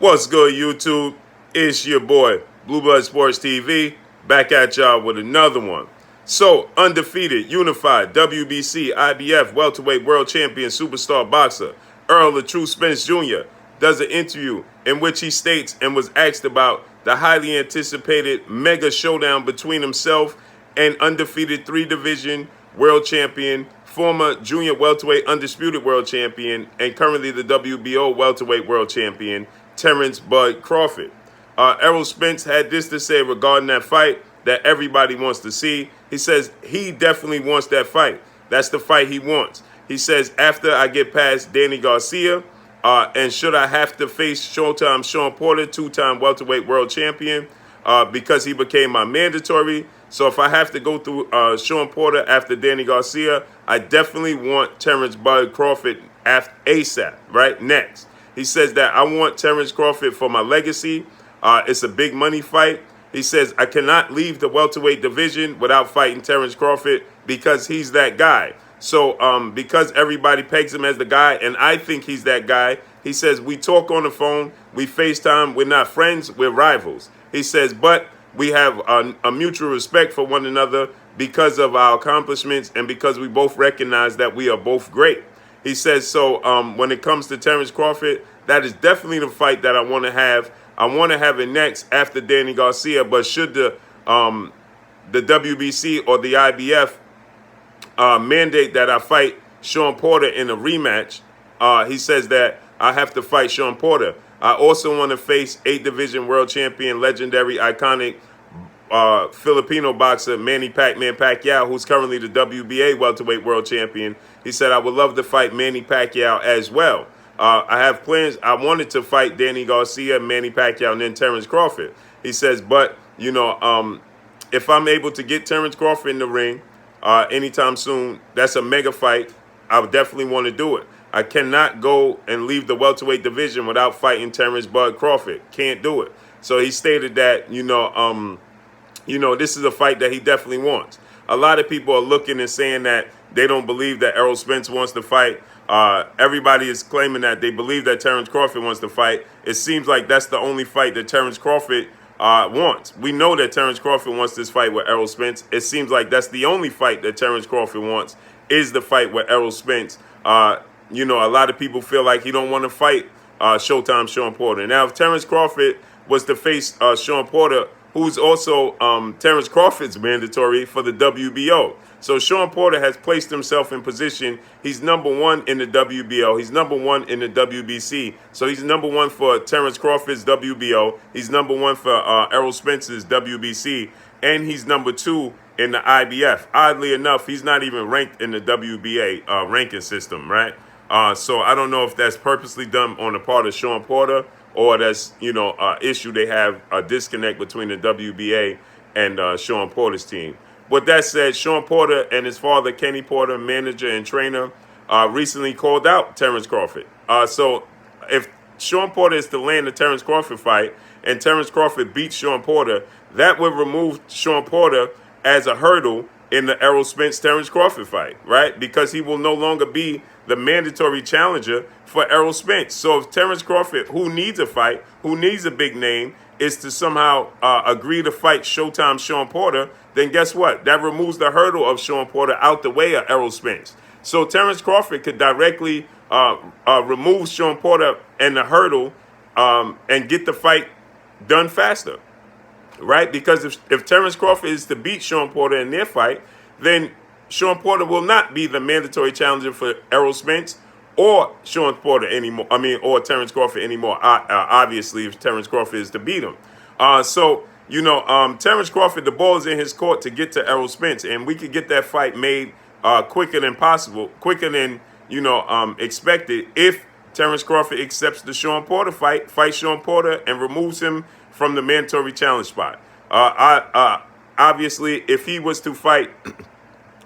What's good, YouTube? It's your boy, Blue Blood Sports TV, back at y'all with another one. So, undefeated, unified, WBC, IBF, welterweight world champion, superstar boxer, Errol Spence Jr. does an interview in which he states and was asked about the highly anticipated mega showdown between himself and undefeated three-division world champion, former junior welterweight undisputed world champion, and currently the WBO welterweight world champion, Terence Bud Crawford. Errol Spence had this to say regarding that fight that everybody wants to see. He says he definitely wants that fight. That's the fight he wants. He says, after I get past Danny Garcia, and should I have to face Showtime Shawn Porter, two-time welterweight world champion, because he became my mandatory. So if I have to go through Shawn Porter after Danny Garcia, I definitely want Terence Bud Crawford ASAP, right? Next. He says that I want Terence Crawford for my legacy. It's a big money fight. He says, I cannot leave the welterweight division without fighting Terence Crawford because he's that guy. So because everybody pegs him as the guy, and I think he's that guy, he says, we talk on the phone, we FaceTime, we're not friends, we're rivals. He says, but we have a mutual respect for one another because of our accomplishments and because we both recognize that we are both great. He says, so when it comes to Terence Crawford, that is definitely the fight that I want to have. I want to have it next after Danny Garcia, but should the WBC or the IBF mandate that I fight Shawn Porter in a rematch, he says that I have to fight Shawn Porter. I also want to face 8-division world champion, legendary, iconic Filipino boxer Manny Pacquiao, who's currently the WBA welterweight world champion. He said, I would love to fight Manny Pacquiao as well. I have plans. I wanted to fight Danny Garcia, Manny Pacquiao, and then Terence Crawford. He says, but, if I'm able to get Terence Crawford in the ring anytime soon, that's a mega fight. I would definitely want to do it. I cannot go and leave the welterweight division without fighting Terence Bud Crawford. Can't do it. So he stated that, this is a fight that he definitely wants. A lot of people are looking and saying that they don't believe that Errol Spence wants to fight. Everybody is claiming that they believe that Terence Crawford wants to fight. It seems like that's the only fight that Terence Crawford wants. We know that Terence Crawford wants this fight with Errol Spence. It seems like that's the only fight that Terence Crawford wants is the fight with Errol Spence. A lot of people feel like he don't want to fight Showtime Shawn Porter. Now, if Terence Crawford was to face Shawn Porter, who's also Terence Crawford's mandatory for the WBO. So Shawn Porter has placed himself in position. He's number one in the WBO. He's number one in the WBC. So he's number one for Terence Crawford's WBO. He's number one for Errol Spence's WBC. And he's number two in the IBF. Oddly enough, he's not even ranked in the WBA ranking system, right? So I don't know if that's purposely done on the part of Shawn Porter or that's, issue they have, a disconnect between the WBA and Shawn Porter's team. With that said, Shawn Porter and his father, Kenny Porter, manager and trainer, recently called out Terence Crawford. So if Shawn Porter is to land the Terence Crawford fight and Terence Crawford beats Shawn Porter, that would remove Shawn Porter as a hurdle in the Errol Spence-Terence Crawford fight, right? Because he will no longer be the mandatory challenger for Errol Spence. So if Terence Crawford, who needs a fight, who needs a big name, is to somehow agree to fight Showtime Shawn Porter, then guess what? That removes the hurdle of Shawn Porter out the way of Errol Spence. So Terence Crawford could directly remove Shawn Porter and the hurdle and get the fight done faster, right? Because if Terence Crawford is to beat Shawn Porter in their fight, then Shawn Porter will not be the mandatory challenger for Errol Spence or Shawn Porter anymore. Or Terence Crawford anymore. Obviously, if Terence Crawford is to beat him. Terence Crawford, the ball is in his court to get to Errol Spence, and we could get that fight made quicker than possible, quicker than expected, if Terence Crawford accepts the Shawn Porter fight, fights Shawn Porter, and removes him from the mandatory challenge spot. Obviously, if he was to fight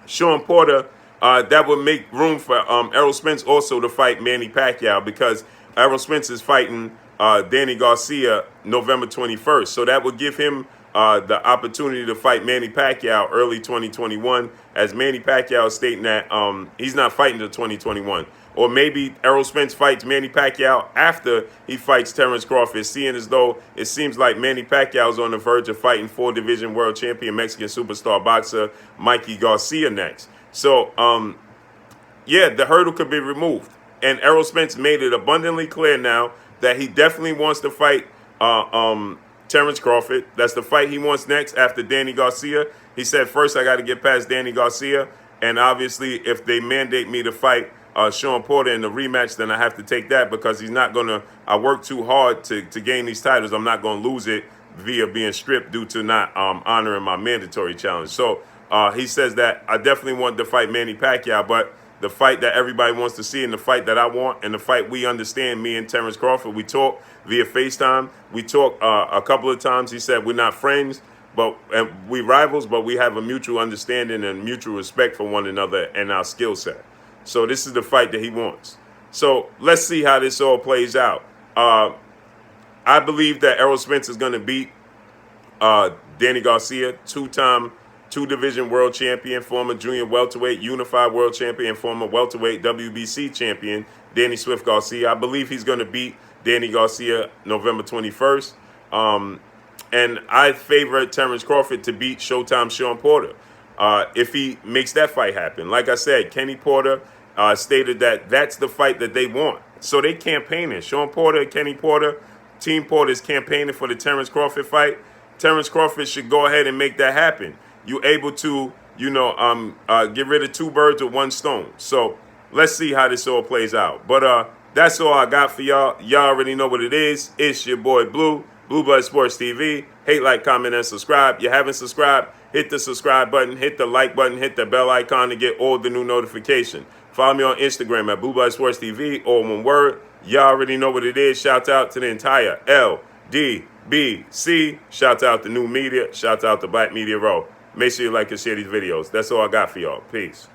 Shawn Porter, that would make room for Errol Spence also to fight Manny Pacquiao, because Errol Spence is fighting Danny Garcia November 21st. So that would give him the opportunity to fight Manny Pacquiao early 2021, as Manny Pacquiao is stating that he's not fighting till 2021. Or maybe Errol Spence fights Manny Pacquiao after he fights Terence Crawford, seeing as though it seems like Manny Pacquiao is on the verge of fighting 4-division world champion Mexican superstar boxer Mikey Garcia next. So, yeah, the hurdle could be removed. And Errol Spence made it abundantly clear now that he definitely wants to fight Terence Crawford. That's the fight he wants next after Danny Garcia. He said, first I got to get past Danny Garcia. And obviously, if they mandate me to fight Shawn Porter in the rematch, then I have to take that, because he's not going to, I work too hard to gain these titles. I'm not going to lose it via being stripped due to not honoring my mandatory challenge. So he says that I definitely want to fight Manny Pacquiao, but the fight that everybody wants to see and the fight that I want and the fight we understand, me and Terence Crawford, we talk via FaceTime. We talk a couple of times. He said we're not friends, and we rivals, but we have a mutual understanding and mutual respect for one another and our skill set. So this is the fight that he wants. So let's see how this all plays out. I believe that Errol Spence is going to beat Danny Garcia, two-time 2-division world champion, former junior welterweight, unified world champion, former welterweight WBC champion, Danny Swift Garcia. I believe he's going to beat Danny Garcia November 21st. And I favor Terence Crawford to beat Showtime Shawn Porter if he makes that fight happen. Like I said, Kenny Porter stated that that's the fight that they want. So they campaigning. Shawn Porter, Kenny Porter, Team Porter is campaigning for the Terence Crawford fight. Terence Crawford should go ahead and make that happen. You're able to, get rid of 2 birds with 1 stone. So let's see how this all plays out. But that's all I got for y'all. Y'all already know what it is. It's your boy Blue, Blue Blood Sports TV. Hate, like, comment, and subscribe. You haven't subscribed, hit the subscribe button, hit the like button, hit the bell icon to get all the new notifications. Follow me on Instagram at Blue Blood Sports TV, all one word. Y'all already know what it is. Shout out to the entire LDBC. Shout out to New Media. Shout out to Black Media Row. Make sure you like and share these videos. That's all I got for y'all. Peace.